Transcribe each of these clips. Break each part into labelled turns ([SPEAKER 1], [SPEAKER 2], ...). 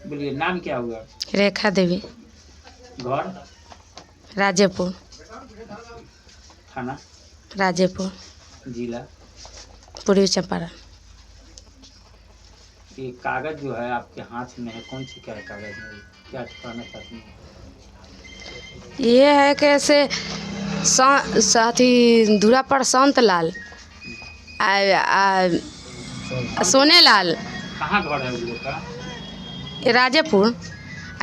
[SPEAKER 1] बोलिए नाम क्या हुआ?
[SPEAKER 2] रेखा देवी,
[SPEAKER 1] घर?
[SPEAKER 2] राजेपुर,
[SPEAKER 1] थाना?
[SPEAKER 2] राजेपुर,
[SPEAKER 1] जिला?
[SPEAKER 2] पूर्वी चंपारण।
[SPEAKER 1] ये कागज जो है आपके हाथ में है, कौन सी क्या कागज है, क्या कहना चाहती हैं?
[SPEAKER 2] ये है कि ऐसे साथी दूरा पर संत लाल सोने लाल
[SPEAKER 1] कहाँ घर है उन लोग का?
[SPEAKER 2] राजेपुर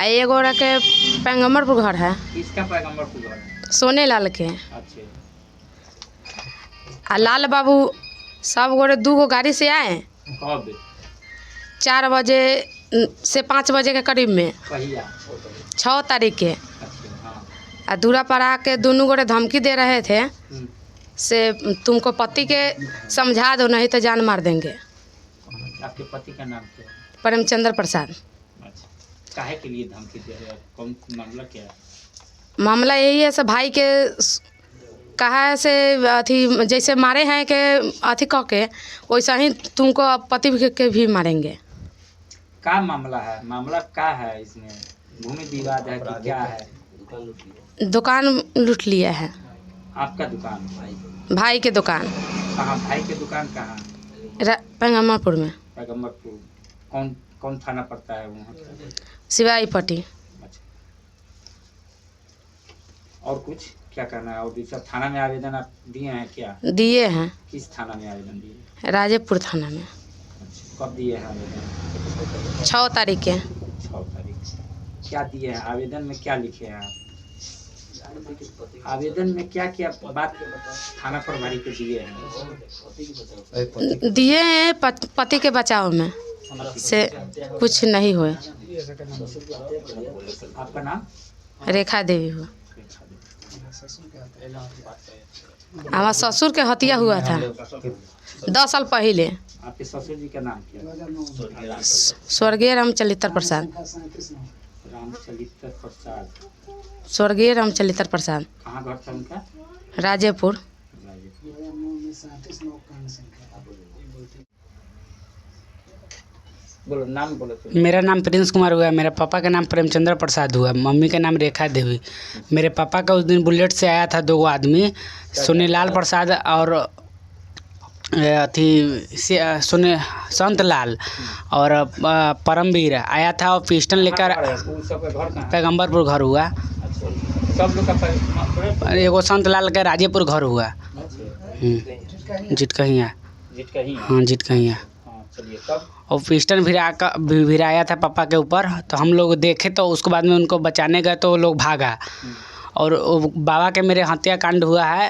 [SPEAKER 2] एगो के पैगम्बरपुर घर है।
[SPEAKER 1] किसका पैगम्बरपुर घर है?
[SPEAKER 2] सोने लाल के।
[SPEAKER 1] अच्छे।
[SPEAKER 2] लाल बाबू सब गोरे 2 गो गाड़ी से आए
[SPEAKER 1] कब?
[SPEAKER 2] 4 बजे से 5 बजे के करीब में,
[SPEAKER 1] कहिया?
[SPEAKER 2] 6 तारीख के।
[SPEAKER 1] अच्छा,
[SPEAKER 2] आ दूरा पर आके दोनों गोरे धमकी दे रहे थे से तुमको पति के समझा दो नहीं तो जान मार देंगे।
[SPEAKER 1] आपके पति का नाम क्या है?
[SPEAKER 2] प्रेमचंद्र प्रसाद।
[SPEAKER 1] अच्छा, काहे के लिए धमकी दे रहे हैं? कौन मामला क्या है?
[SPEAKER 2] मामला यही है से भाई के कहा है से अथी जैसे मारे हैं कि अथी कह के वैसा ही तुमको पति के भी मारेंगे।
[SPEAKER 1] क्या मामला है? मामला क्या है इसमें? भूमि विवाद है कि क्या है?
[SPEAKER 2] दुकान लूट लिया है।
[SPEAKER 1] आपका दुकान?
[SPEAKER 2] भाई के दुकान।
[SPEAKER 1] कहाँ भाई के दुकान कहाँ?
[SPEAKER 2] पैगम्बरपुर में।
[SPEAKER 1] पैगम्बरपुर। कौन कौन थाना पड़ता है वहाँ?
[SPEAKER 2] सिवाई पट्टी।
[SPEAKER 1] अच्छा, और कुछ क्या करना है? और दूसरा थाना में आवेदन आप दिए हैं क्या?
[SPEAKER 2] दिए हैं।
[SPEAKER 1] किस थाना में आवेदन दिए?
[SPEAKER 2] राजेपुर थाना में।
[SPEAKER 1] अच्छा, कब दिए हैं आवेदन?
[SPEAKER 2] 6 तारीख के।
[SPEAKER 1] 6 तारीख। क्या दिए हैं आवेदन में? क्या लिखे हैं आप आवेदन में? क्या क्या बात थाना प्रभारी को दिए हैं?
[SPEAKER 2] दिए हैं पति के बचाव में से कुछ नहीं हुआ।
[SPEAKER 1] आपका नाम?
[SPEAKER 2] रेखा देवी हुआ। हमारा ससुर के हत्या हुआ था 10 साल पहले।
[SPEAKER 1] आपके ससुर जी का नाम क्या?
[SPEAKER 2] स्वर्गीय रामचरित्र प्रसाद।
[SPEAKER 1] रामचरित्र प्रसाद।
[SPEAKER 2] स्वर्गीय रामचरित्र प्रसाद।
[SPEAKER 1] कहाँ घर था उनका?
[SPEAKER 2] राजेपुर।
[SPEAKER 1] बोलो नाम बोलो तो।
[SPEAKER 3] मेरा नाम प्रिंस कुमार हुआ। मेरे पापा का नाम प्रेमचंद्र प्रसाद हुआ। मम्मी का नाम रेखा देवी। मेरे पापा का उस दिन बुलेट से आया था 2 आदमी, सुनीलाल प्रसाद और अथी सुने संत लाल और परमवीर आया था और पिस्टल लेकर। पैगम्बरपुर घर हुआ।
[SPEAKER 1] सब लोग का
[SPEAKER 3] एगो संत लाल का राजेपुर घर हुआ। जिटकहिया। हाँ जिटकहिया।
[SPEAKER 1] चलिए तब।
[SPEAKER 3] और पिस्टल भिराया था पापा के ऊपर, तो हम लोग देखे तो उसके बाद में उनको बचाने गए तो वो लोग भागा। और बाबा के मेरे हत्या कांड हुआ है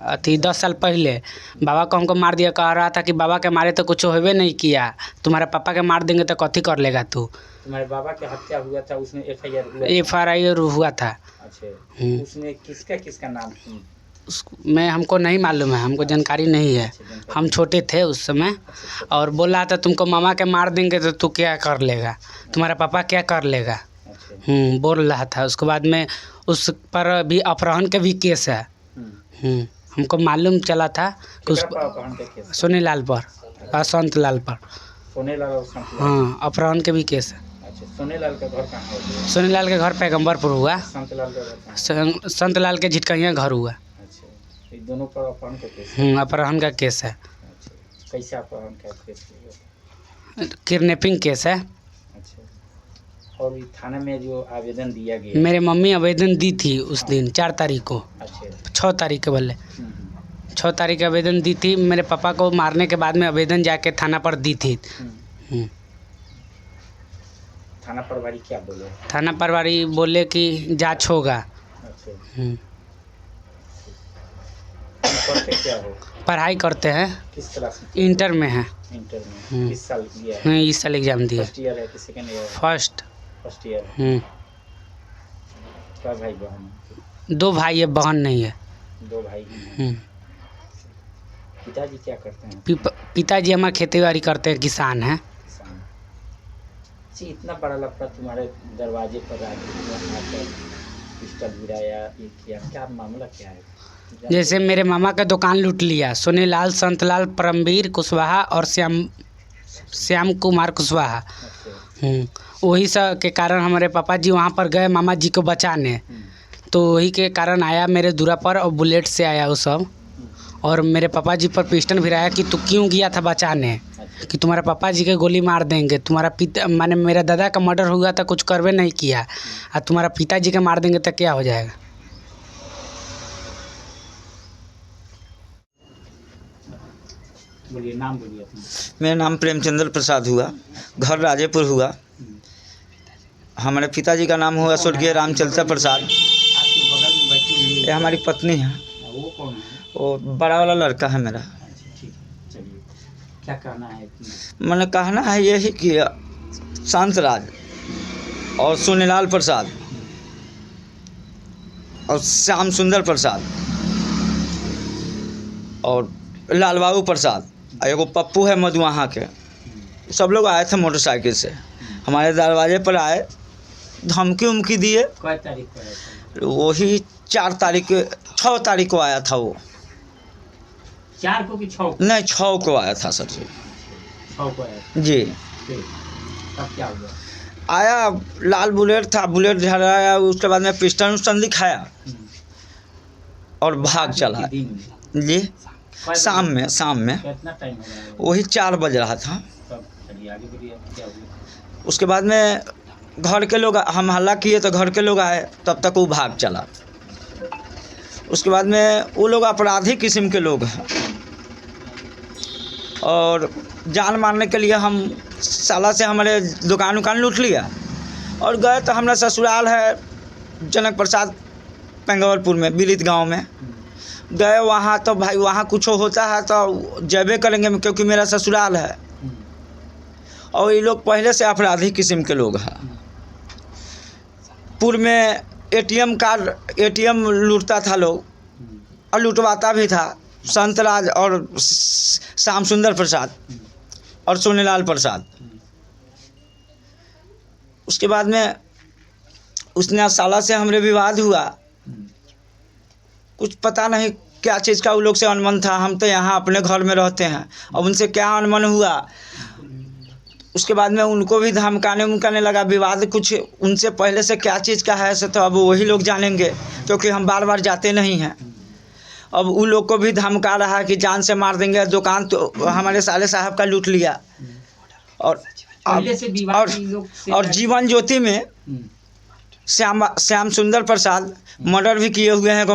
[SPEAKER 3] अथी 10 साल पहले। बाबा को हमको मार दिया, कह रहा था कि बाबा के मारे तो कुछ होवे नहीं किया, तुम्हारे पापा के मार देंगे तो कथी कर लेगा तू।
[SPEAKER 1] तुम्हारे बाबा के हत्या हुआ था, उसमें FIR
[SPEAKER 3] हुआ था।
[SPEAKER 1] अच्छा, उसमें किसका किसका नाम?
[SPEAKER 3] मैं हमको नहीं मालूम है, हमको जानकारी नहीं है। हम छोटे थे उस समय। और बोल रहा था तुमको मामा के मार देंगे तो तू क्या कर लेगा, तुम्हारा पापा क्या कर लेगा। बोल रहा था। उसके बाद में उस पर भी अपहरण के भी केस है। हमको मालूम चला था कि उस सोनेलाल पर और संत लाल पर। हाँ, अपहरण के भी केस है।
[SPEAKER 1] सोनेलाल का घर कहाँ है?
[SPEAKER 3] सोनेलाल के घर पैगम्बरपुर हुआ। संत लाल के झिटकहिया घर हुआ।
[SPEAKER 1] अच्छा, दोनों पर अपहरण का केस?
[SPEAKER 3] अपहरण का केस है।
[SPEAKER 1] अच्छा, कैसे अपहरण का केस है?
[SPEAKER 3] किडनैपिंग केस है।
[SPEAKER 1] अच्छा, और थाने में जो आवेदन दिया गया?
[SPEAKER 3] मेरे मम्मी आवेदन दी थी उस दिन 4 तारीख को।
[SPEAKER 1] अच्छा,
[SPEAKER 3] 6 तारीख के बल्ले 6 तारीख आवेदन दी थी। मेरे पापा को मारने के बाद में आवेदन जाके थाना पर दी थी।
[SPEAKER 1] थाना प्रभारी क्या बोले?
[SPEAKER 3] थाना प्रभारी बोले कि जांच होगा।
[SPEAKER 1] अच्छा, करते क्या हो?
[SPEAKER 3] पढ़ाई करते हैं।
[SPEAKER 1] किस क्लास में?
[SPEAKER 3] इंटर में है।
[SPEAKER 1] इंटर में? इस साल दिया है?
[SPEAKER 3] इस साल एग्जाम दिया।
[SPEAKER 1] फर्स्ट ईयर है कि सेकंड ईयर? First year. क्या भाई बहन?
[SPEAKER 3] 2 भाई है, बहन नहीं है।
[SPEAKER 1] 2 भाई हैं। पिताजी क्या करते हैं?
[SPEAKER 3] पिताजी हमारे खेती बाड़ी करते हैं, किसान हैं।
[SPEAKER 1] इतना बड़ा लफड़ा तुम्हारे दरवाजे पर आकर पिस्टल गिराया, ये किया, क्या मामला क्या है?
[SPEAKER 3] जैसे मेरे मामा का दुकान लूट लिया। सोनेलाल, संतलाल, परमवीर कुशवाहा और श्याम कुमार कुशवाहा।
[SPEAKER 1] अच्छा।
[SPEAKER 3] वही सब के कारण हमारे पापा जी वहाँ पर गए मामा जी को बचाने, तो वही के कारण आया मेरे दूरा पर और बुलेट से आया वो सब, और मेरे पापा जी पर पिस्टन भिराया कि तू क्यों गया था बचाने, कि तुम्हारे पापा जी के गोली मार देंगे, तुम्हारा पिता माने मेरे दादा का मर्डर हुआ था कुछ करवे नहीं किया, और तुम्हारा पिताजी का मार देंगे तो क्या हो जाएगा।
[SPEAKER 1] बोलिए, नाम बोलिए अपना।
[SPEAKER 4] मेरा नाम प्रेमचंद्र प्रसाद हुआ, घर राजेपुर हुआ। हमारे पिताजी का नाम हुआ स्वर्गीय रामचंद्र प्रसाद।
[SPEAKER 1] आपके बगल में बैठी हुई
[SPEAKER 4] ये हमारी पत्नी है,
[SPEAKER 1] वो कौन है?
[SPEAKER 4] वो बड़ा वाला लड़का है मेरा।
[SPEAKER 1] अच्छा, ठीक है, चलिए, क्या कहना है?
[SPEAKER 4] मैंने कहना है यही कि शांतराज और सोनीलाल प्रसाद और श्याम सुंदर प्रसाद और लाल बाबू प्रसाद, एगो पप्पू है मधुआहा के, सब लोग आए थे मोटरसाइकिल से, हमारे दरवाजे पर आए, धमकी उमकी दिए।
[SPEAKER 1] कई तारीख को आया था?
[SPEAKER 4] वही 6 तारीख को आया था वो।
[SPEAKER 1] 4 को कि 6 को?
[SPEAKER 4] नहीं, 6 को आया था सर जी।
[SPEAKER 1] 6 को आया
[SPEAKER 4] जी।
[SPEAKER 1] फिर तब क्या हुआ?
[SPEAKER 4] आया, लाल बुलेट था, बुलेट झड़ाया, उसके बाद में पिस्टन उस्टन दिखाया और भाग चला।
[SPEAKER 1] दिन में?
[SPEAKER 4] जी,
[SPEAKER 1] कई
[SPEAKER 4] शाम
[SPEAKER 1] बजे?
[SPEAKER 4] में
[SPEAKER 1] कितना टाइम हो रहा है?
[SPEAKER 4] वही 4 बज रहा था।
[SPEAKER 1] तब चलिए आगे बढ़िए, क्या हुआ?
[SPEAKER 4] उसके बाद में घर के लोग, हम हल्ला किए तो घर के लोग आए, तब तक वो भाग चला। उसके बाद में वो लोग अपराधी किस्म के लोग हैं, और जान मारने के लिए हम साला से हमारे दुकान उकान लूट लिया और गए। तो हमारा ससुराल है जनक प्रसाद पेंगवलपुर में, बिलित गांव में गए। वहाँ तो भाई वहाँ कुछ होता है तो जबे करेंगे, क्योंकि मेरा ससुराल है, और ये लोग पहले से अपराधी किस्म के लोग हैं। पूर्व में एटीएम लूटता था लोग, और लूटवाता भी था शांतराज और श्याम सुंदर प्रसाद और सोनीलाल प्रसाद। उसके बाद में उसने साला से हमरे विवाद हुआ, कुछ पता नहीं क्या चीज़ का वो लोग से अनमन था। हम तो यहाँ अपने घर में रहते हैं, अब उनसे क्या अनमन हुआ। उसके बाद में उनको भी धमकाने लगा, विवाद कुछ उनसे पहले से क्या चीज़ का है, तो अब वही लोग जानेंगे, क्योंकि हम बार बार जाते नहीं हैं। अब उन लोग को भी धमका रहा है कि जान से मार देंगे, दुकान तो हमारे साले साहब का लूट लिया। और
[SPEAKER 1] पहले से विवाद इन लोग से
[SPEAKER 4] और जीवन ज्योति में श्याम सुंदर प्रसाद मर्डर भी किए हुए हैं।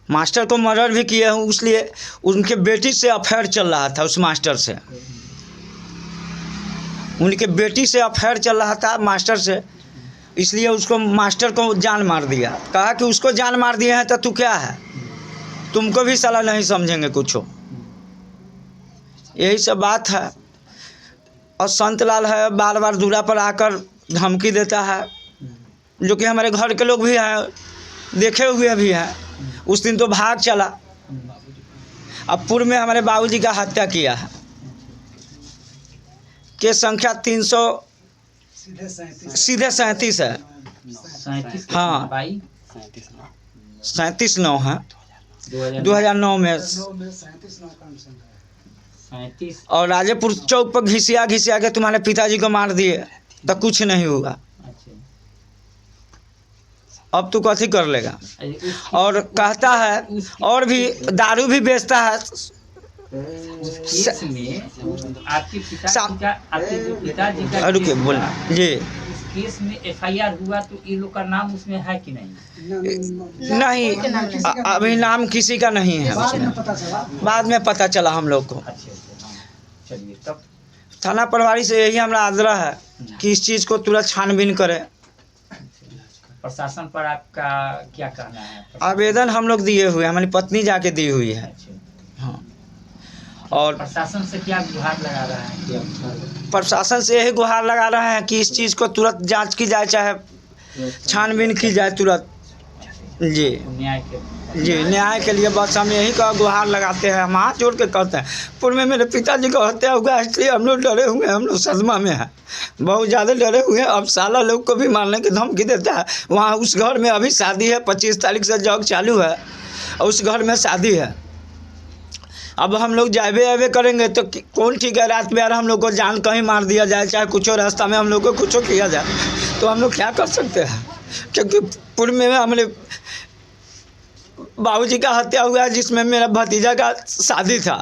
[SPEAKER 4] मास्टर को मर्डर भी किए हैं, इसलिए उनके बेटी से अफेयर चल रहा था। उस मास्टर से, उनके बेटी से अफेयर चल रहा था मास्टर से, इसलिए उसको मास्टर को जान मार दिया। कहा कि उसको जान मार दिए हैं तो तू क्या है, तुमको भी साला नहीं समझेंगे कुछ। यही सब बात है। और संतलाल है, बार बार दूरा पर आकर धमकी देता है, जो कि हमारे घर के लोग भी हैं, देखे हुए भी हैं। उस दिन तो भाग चला। अब पूर्व में हमारे बाबूजी का हत्या किया है, केस संख्या 300 सीधे 37 है।
[SPEAKER 1] 37
[SPEAKER 4] हाँ, 37/9 है 2009 में।
[SPEAKER 1] 37।
[SPEAKER 4] और राजेपुर चौक पर घिसिया के तुम्हारे पिताजी को मार दिए तो कुछ नहीं हुआ।
[SPEAKER 1] अच्छा,
[SPEAKER 4] अब तू कथी कर लेगा। और कहता है, और भी दारू भी बेचता है।
[SPEAKER 1] उस केस में आपके पिताजी का
[SPEAKER 4] रुकिए बोलना जी।
[SPEAKER 1] उस केस में एफआईआर हुआ तो ये लोग का नाम उसमें है कि नहीं?
[SPEAKER 4] नहीं, अभी नाम किसी का नहीं है उसमें, बाद में पता चला हम लोग को।
[SPEAKER 1] अच्छा, हाँ, चलिए तब
[SPEAKER 4] थाना प्रभारी से यही हमारा आग्रह है कि इस चीज़ को तुरंत छानबीन करें।
[SPEAKER 1] प्रशासन पर आपका क्या कहना है?
[SPEAKER 4] आवेदन हम लोग दिए हुए, हमारी पत्नी जाके दी हुई है।
[SPEAKER 1] अच्छा,
[SPEAKER 4] हाँ, और
[SPEAKER 1] प्रशासन से क्या गुहार लगा रहा है कि अब
[SPEAKER 4] प्रशासन से यही गुहार लगा रहे हैं कि इस चीज़ को तुरंत जांच की जाए, चाहे छानबीन की जाए तुरंत। जी
[SPEAKER 1] न्याय के
[SPEAKER 4] न्याय के लिए बस हम यही का गुहार लगाते हैं, हम हाथ जोड़ के कहते हैं। पूर्व में मेरे पिताजी को हत्या हुआ, इसलिए हम लोग डरे हुए हैं, हम लोग सदमा में हैं, बहुत ज़्यादा डरे हुए हैं। अब साला लोग को भी मारने की धमकी देता है। वहाँ उस घर में अभी शादी है, 25 तारीख से जग चालू है, और उस घर में शादी है। अब हम लोग जाए करेंगे तो कौन ठीक है, रात में यार हम लोग को जान कहीं मार दिया जाए, चाहे कुछ रास्ता में हम लोग को कुछ किया जाए, तो हम लोग क्या कर सकते हैं। क्योंकि पूर्व में हमारे बाबूजी का हत्या हुआ है, जिसमें मेरा भतीजा का शादी था,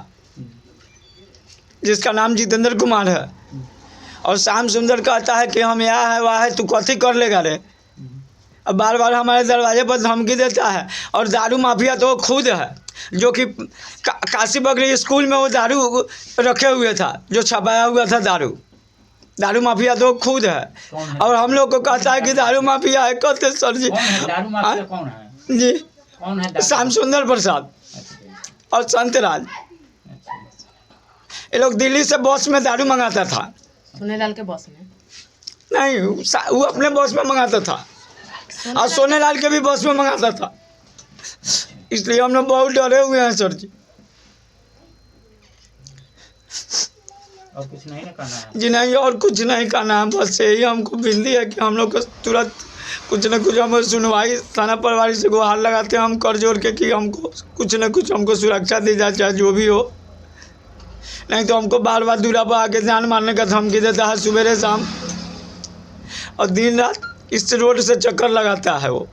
[SPEAKER 4] जिसका नाम जितेंद्र कुमार है। और श्याम सुंदर कहता है कि हम यहाँ है वहाँ है, तू कथी कर लेगा रे। अब बार बार हमारे दरवाजे पर धमकी देता है। और दारू माफिया तो वो खुद है, जो कि काशी बगरी स्कूल में वो दारू रखे हुए था, जो छपाया हुआ था दारू माफिया तो खुद है। और हम लोग को कहता है कि दारू माफिया है। कहते सर जी
[SPEAKER 1] दारू माफिया कौन है
[SPEAKER 4] जी?
[SPEAKER 1] कौन है?
[SPEAKER 4] श्याम सुंदर प्रसाद और संतराज। ये लोग दिल्ली से बस में दारू मंगाता था।
[SPEAKER 2] सोनेलाल के बस में
[SPEAKER 4] नहीं, वो अपने बस में मंगाता था और सोनेलाल के भी बस में मंगाता था। इसलिए हम लोग बहुत डरे हुए हैं सर जी।
[SPEAKER 1] और कुछ नहीं ना करना है
[SPEAKER 4] जी? नहीं, और कुछ नहीं करना है। बस यही हमको विनती है कि हम लोग को तुरंत कुछ न कुछ हम सुनवाई थाना प्रभारी से गुहार लगाते हैं हम कर जोड़ के कि हमको कुछ न कुछ हमको सुरक्षा दी जाए, चाहे जो भी हो। नहीं तो हमको बार बार दूरा पर आके जान मारने का धमकी देता है, सुबह शाम, और दिन रात इस रोड से चक्कर लगाता है वो।